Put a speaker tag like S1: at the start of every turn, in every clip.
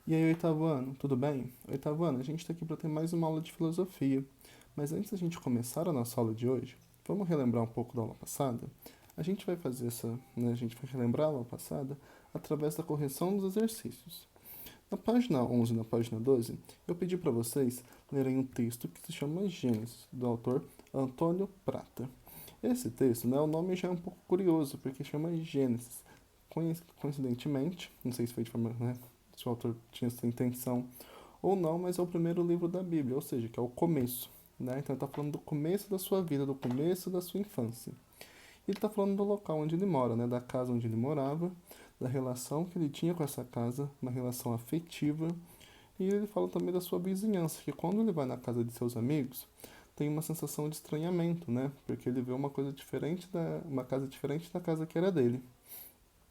S1: E aí, oitavo ano, tudo bem? Oitavo ano, a gente está aqui para ter mais uma aula de filosofia. Mas antes da gente começar a nossa aula de hoje, vamos relembrar um pouco da aula passada? A gente vai fazer a gente vai relembrar a aula passada através da correção dos exercícios. Na página 11 e na página 12, eu pedi para vocês lerem um texto que se chama Gênesis, do autor Antônio Prata. Esse texto, né, o nome já é um pouco curioso, porque chama Gênesis. Coincidentemente, não sei se foi de forma, né, se o autor tinha essa intenção ou não, mas é o primeiro livro da Bíblia, ou seja, que é o começo. Né? Então ele está falando do começo da sua vida, do começo da sua infância. E ele está falando do local onde ele mora, né? Da casa onde ele morava, da relação que ele tinha com essa casa, uma relação afetiva. E ele fala também da sua vizinhança, que quando ele vai na casa de seus amigos, tem uma sensação de estranhamento, né? Porque ele vê uma coisa diferente uma casa diferente da casa que era dele.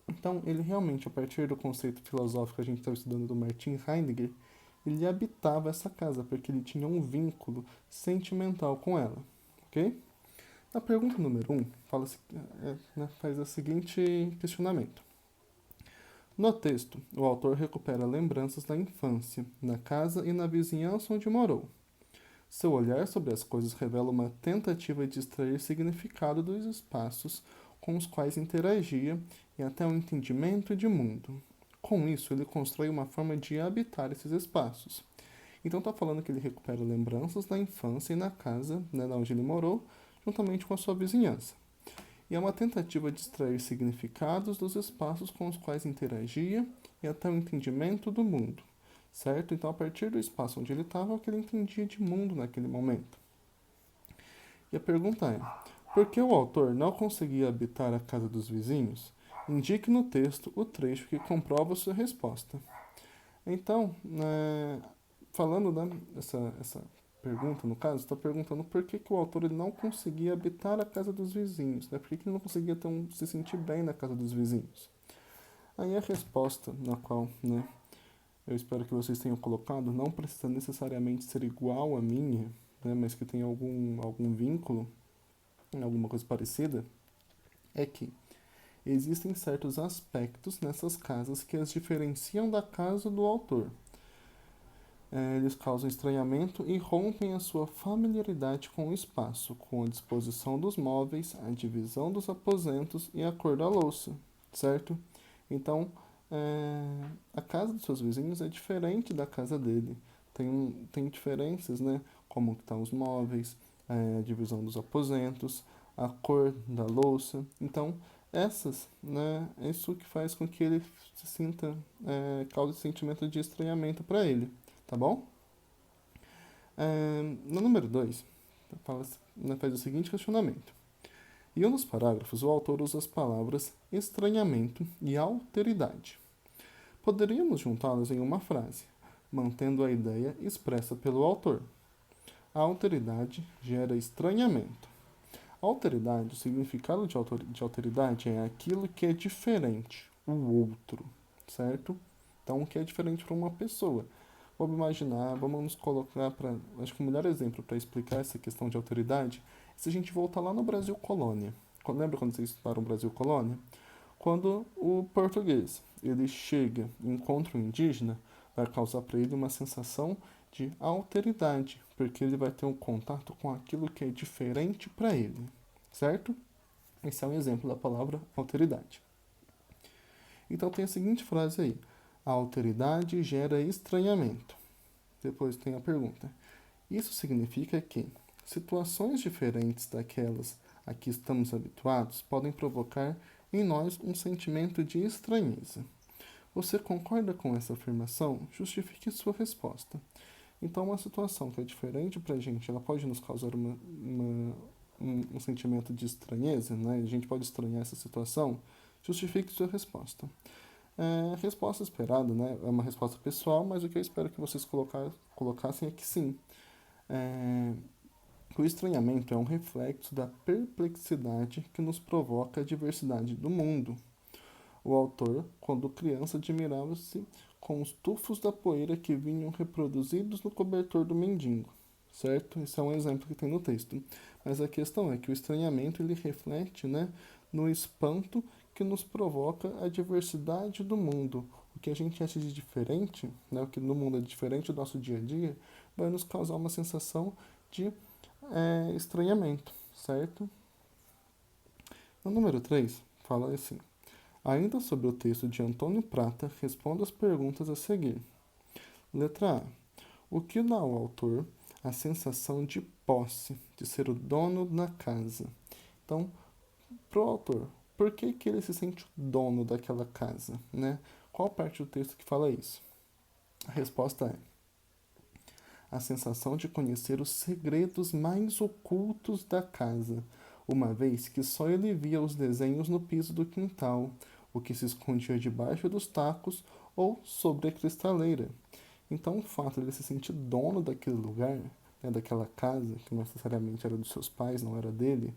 S1: Então, ele realmente, a partir do conceito filosófico que a gente estava estudando do Martin Heidegger, ele habitava essa casa porque ele tinha um vínculo sentimental com ela, ok? Na pergunta número 1, faz o seguinte questionamento. No texto, o autor recupera lembranças da infância, na casa e na vizinhança onde morou. Seu olhar sobre as coisas revela uma tentativa de extrair significado dos espaços com os quais interagia e até um entendimento de mundo. Com isso, ele constrói uma forma de habitar esses espaços. Então está falando que ele recupera lembranças da infância e na casa, né, onde ele morou, juntamente com a sua vizinhança. E é uma tentativa de extrair significados dos espaços com os quais interagia e até o entendimento do mundo, certo? Então, a partir do espaço onde ele estava, é o que ele entendia de mundo naquele momento. E a pergunta é: por que o autor não conseguia habitar a casa dos vizinhos? Indique no texto o trecho que comprova sua resposta. Então, falando essa pergunta, no caso, está perguntando por que o autor ele não conseguia habitar a casa dos vizinhos, né? Por que ele não conseguia se sentir bem na casa dos vizinhos? Aí a resposta, na qual, né, eu espero que vocês tenham colocado, não precisa necessariamente ser igual à minha, né, mas que tenha algum vínculo, alguma coisa parecida, é que existem certos aspectos nessas casas que as diferenciam da casa do autor. Eles causam estranhamento e rompem a sua familiaridade com o espaço, com a disposição dos móveis, a divisão dos aposentos e a cor da louça, certo? Então, a casa dos seus vizinhos é diferente da casa dele. Tem diferenças, né? Como que estão os móveis, a divisão dos aposentos, a cor da louça. Então, é isso que faz com que ele se sinta, cause sentimento de estranhamento para ele, tá bom? No número 2, faz o seguinte questionamento. Em um dos parágrafos, o autor usa as palavras estranhamento e alteridade. Poderíamos juntá-las em uma frase, mantendo a ideia expressa pelo autor. A alteridade gera estranhamento. Alteridade, o significado de alteridade é aquilo que é diferente, o outro, certo? Então, o que é diferente para uma pessoa. Vamos imaginar, vamos nos colocar para. Acho que o melhor exemplo para explicar essa questão de autoridade é se a gente voltar lá no Brasil Colônia. Lembra quando vocês estudaram o Brasil Colônia? Quando o português ele chega e encontra o indígena, vai causar para ele uma sensação de alteridade, porque ele vai ter um contato com aquilo que é diferente para ele, certo? Esse é um exemplo da palavra alteridade. Então tem a seguinte frase aí: a alteridade gera estranhamento. Depois tem a pergunta: isso significa que situações diferentes daquelas a que estamos habituados podem provocar em nós um sentimento de estranheza. Você concorda com essa afirmação? Justifique sua resposta. Então, uma situação que é diferente para a gente, ela pode nos causar um sentimento de estranheza, né? A gente pode estranhar essa situação. Justifique sua resposta. A resposta esperada, né, é uma resposta pessoal, mas o que eu espero que vocês colocassem é que sim. É, o estranhamento é um reflexo da perplexidade que nos provoca a diversidade do mundo. O autor, quando criança, admirava-se com os tufos da poeira que vinham reproduzidos no cobertor do mendigo, certo? Esse é um exemplo que tem no texto. Mas a questão é que o estranhamento ele reflete, né, no espanto que nos provoca a diversidade do mundo, o que a gente acha de diferente, né, o que no mundo é diferente do nosso dia a dia, vai nos causar uma sensação de estranhamento, certo? No número 3 fala assim: ainda sobre o texto de Antônio Prata, responda as perguntas a seguir. Letra A. O que dá ao autor a sensação de posse, de ser o dono da casa? Então, pro autor, por que que ele se sente o dono daquela casa, né? Qual parte do texto que fala isso? A resposta é a sensação de conhecer os segredos mais ocultos da casa, uma vez que só ele via os desenhos no piso do quintal, o que se escondia debaixo dos tacos ou sobre a cristaleira. Então, o fato de ele se sentir dono daquele lugar, né, daquela casa, que não necessariamente era dos seus pais, não era dele,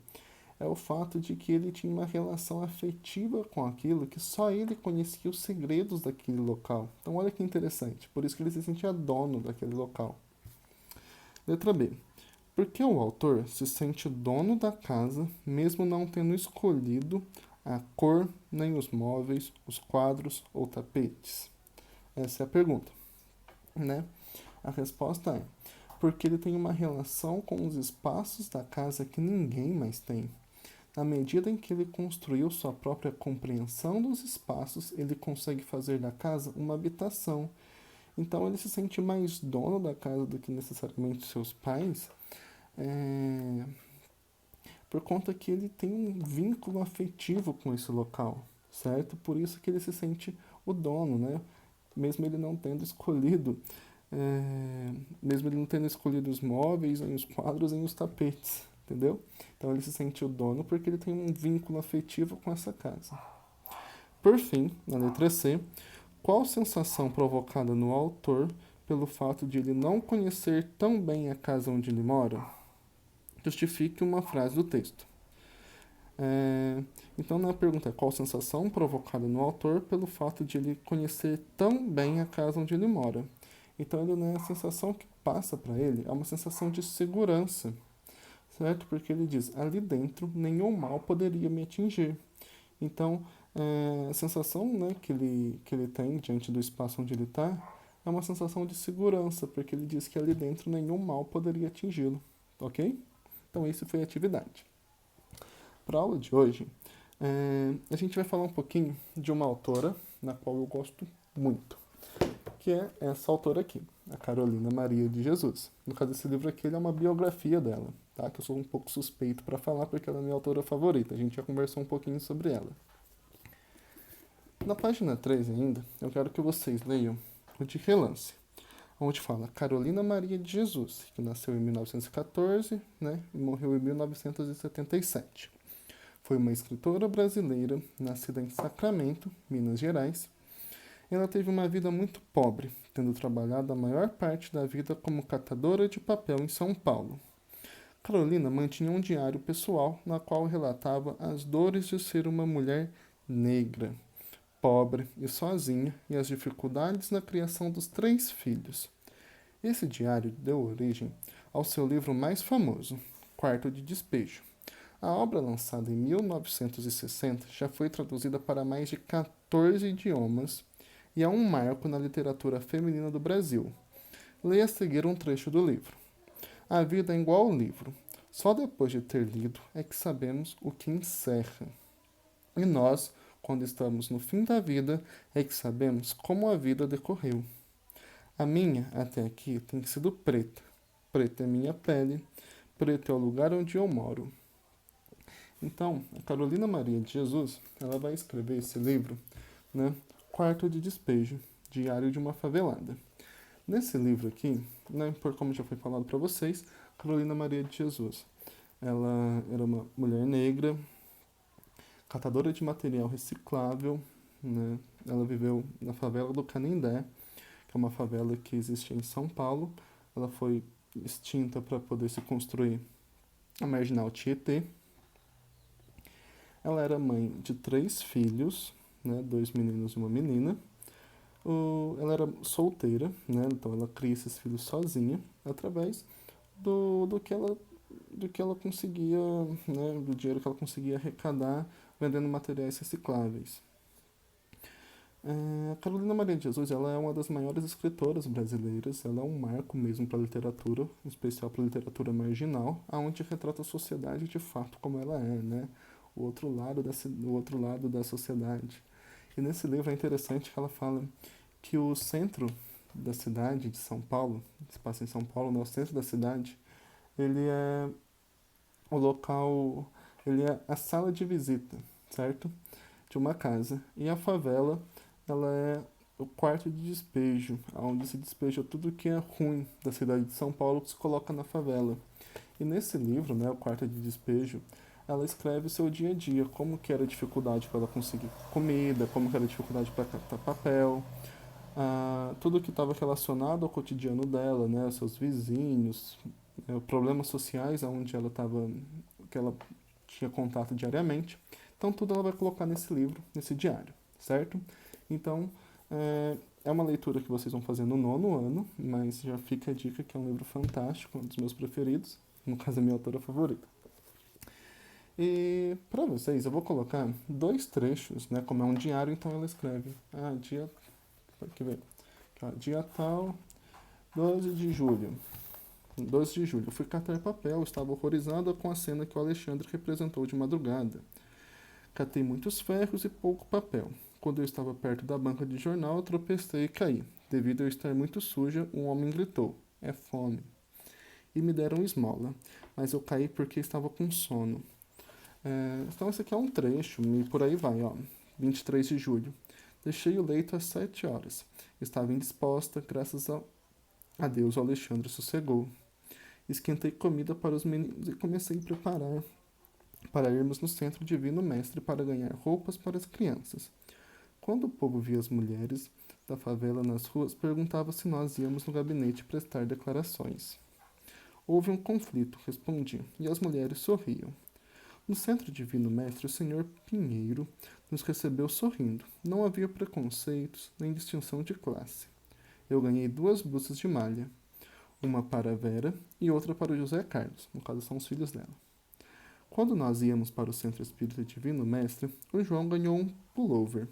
S1: é o fato de que ele tinha uma relação afetiva com aquilo, que só ele conhecia os segredos daquele local. Então, olha que interessante, por isso que ele se sentia dono daquele local. Letra B. Por que o autor se sente dono da casa, mesmo não tendo escolhido a cor, nem os móveis, os quadros ou tapetes? Essa é a pergunta, né? A resposta é porque ele tem uma relação com os espaços da casa que ninguém mais tem. Na medida em que ele construiu sua própria compreensão dos espaços, ele consegue fazer da casa uma habitação. Então ele se sente mais dono da casa do que necessariamente seus pais, é, por conta que ele tem um vínculo afetivo com esse local, certo? Por isso que ele se sente o dono, né? Mesmo ele não tendo escolhido, mesmo ele não tendo escolhido os móveis, nem os quadros, nem os tapetes, entendeu? Então ele se sente o dono porque ele tem um vínculo afetivo com essa casa. Por fim, na letra C, qual sensação provocada no autor pelo fato de ele não conhecer tão bem a casa onde ele mora? Justifique uma frase do texto. Então, na pergunta é qual sensação provocada no autor pelo fato de ele conhecer tão bem a casa onde ele mora. Então, ele, né, a sensação que passa para ele é uma sensação de segurança, certo? Porque ele diz, ali dentro nenhum mal poderia me atingir. Então, a sensação, né, que ele tem diante do espaço onde ele está é uma sensação de segurança, porque ele diz que ali dentro nenhum mal poderia atingi-lo, ok? Então, isso foi a atividade. Para a aula de hoje, a gente vai falar um pouquinho de uma autora na qual eu gosto muito, que é essa autora aqui, a Carolina Maria de Jesus. No caso desse livro aqui, ele é uma biografia dela, tá? Que eu sou um pouco suspeito para falar porque ela é minha autora favorita. A gente já conversou um pouquinho sobre ela. Na página 3 ainda, eu quero que vocês leiam o de relance, onde fala Carolina Maria de Jesus, que nasceu em 1914, né, e morreu em 1977. Foi uma escritora brasileira, nascida em Sacramento, Minas Gerais. Ela teve uma vida muito pobre, tendo trabalhado a maior parte da vida como catadora de papel em São Paulo. Carolina mantinha um diário pessoal na qual relatava as dores de ser uma mulher negra, pobre e sozinha e as dificuldades na criação dos 3 filhos. Esse diário deu origem ao seu livro mais famoso, Quarto de Despejo. A obra, lançada em 1960, já foi traduzida para mais de 14 idiomas e é um marco na literatura feminina do Brasil. Leia a seguir um trecho do livro. A vida é igual ao livro. Só depois de ter lido é que sabemos o que encerra. E nós, quando estamos no fim da vida, é que sabemos como a vida decorreu. A minha, até aqui, tem sido preta. Preta é minha pele, preto é o lugar onde eu moro. Então, a Carolina Maria de Jesus, ela vai escrever esse livro, né? Quarto de Despejo, Diário de uma Favelada. Nesse livro aqui, né, por como já foi falado para vocês, Carolina Maria de Jesus, ela era uma mulher negra, catadora de material reciclável, né? Ela viveu na favela do Canindé, que é uma favela que existe em São Paulo. Ela foi extinta para poder se construir a Marginal Tietê. Ela era mãe de 3 filhos, né, 2 meninos e uma menina. Ela era solteira, né, então ela cria esses filhos sozinha, através do que ela conseguia, né, do dinheiro que ela conseguia arrecadar vendendo materiais recicláveis. A Carolina Maria de Jesus, ela é uma das maiores escritoras brasileiras, ela é um marco mesmo para a literatura, em especial para a literatura marginal, aonde retrata a sociedade de fato como ela é, né? O outro lado da sociedade. E nesse livro é interessante que ela fala que o centro da cidade de São Paulo, se passa em São Paulo, né? O centro da cidade, ele é o local, ele é a sala de visita, certo? De uma casa. E a favela, ela é o quarto de despejo, onde se despeja tudo que é ruim da cidade de São Paulo que se coloca na favela. E nesse livro, né, o quarto de despejo, ela escreve o seu dia a dia, como que era a dificuldade para ela conseguir comida, como que era a dificuldade para captar papel, tudo que estava relacionado ao cotidiano dela, né, seus vizinhos, problemas sociais onde ela estava, que ela tinha contato diariamente. Então tudo ela vai colocar nesse livro, nesse diário, certo? Então é uma leitura que vocês vão fazer no 9º ano, mas já fica a dica que é um livro fantástico, um dos meus preferidos, no caso é minha autora favorita. E para vocês eu vou colocar 2 trechos, né? Como é um diário, então ela escreve, dia, aqui vem, dia tal, 12 de julho. 12 de julho, fui catar papel, estava horrorizada com a cena que o Alexandre representou de madrugada. Catei muitos ferros e pouco papel. Quando eu estava perto da banca de jornal, eu tropecei e caí. Devido a eu estar muito suja, um homem gritou: "É fome!" E me deram esmola, mas eu caí porque estava com sono. Então esse aqui é um trecho, e por aí vai, ó. 23 de julho. Deixei o leito às 7 horas. Estava indisposta, graças a Deus o Alexandre sossegou. Esquentei comida para os meninos e comecei a preparar para irmos no Centro Divino Mestre para ganhar roupas para as crianças. Quando o povo via as mulheres da favela nas ruas, perguntava se nós íamos no gabinete prestar declarações. Houve um conflito, respondi, e as mulheres sorriam. No Centro Divino Mestre, o senhor Pinheiro nos recebeu sorrindo. Não havia preconceitos nem distinção de classe. Eu ganhei 2 blusas de malha, uma para a Vera e outra para o José Carlos, no caso são os filhos dela. Quando nós íamos para o Centro Espírita Divino Mestre, o João ganhou um pullover.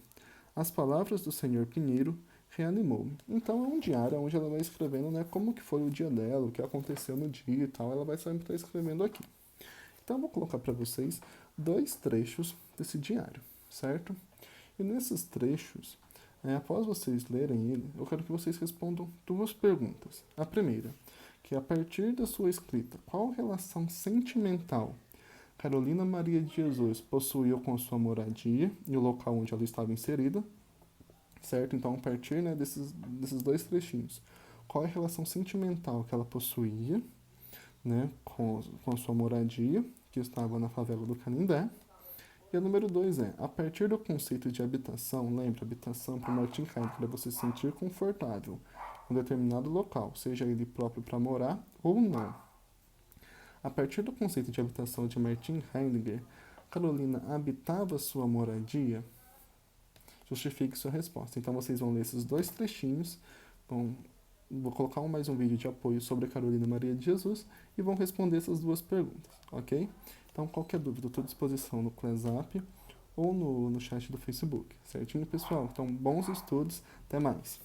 S1: As palavras do senhor Pinheiro reanimou-me. Então é um diário onde ela vai escrevendo, né, como que foi o dia dela, o que aconteceu no dia e tal, ela vai sempre estar escrevendo aqui. Então eu vou colocar para vocês 2 trechos desse diário, certo? E nesses trechos, após vocês lerem ele, eu quero que vocês respondam 2 perguntas. A primeira, que é a partir da sua escrita, qual relação sentimental Carolina Maria de Jesus possuía com a sua moradia e o local onde ela estava inserida, certo? Então, a partir, né, desses 2 trechinhos, qual é a relação sentimental que ela possuía, né, com a sua moradia, que estava na favela do Canindé. E a número 2 é, a partir do conceito de habitação, lembra, habitação para Martin Heidegger é você se sentir confortável em um determinado local, seja ele próprio para morar ou não. A partir do conceito de habitação de Martin Heidegger, Carolina habitava sua moradia? Justifique sua resposta. Então vocês vão ler esses 2 trechinhos, vou colocar mais um vídeo de apoio sobre a Carolina Maria de Jesus e vão responder essas 2 perguntas, ok? Então qualquer dúvida, estou à disposição no ClassUp ou no chat do Facebook, certinho, pessoal? Então bons estudos, até mais!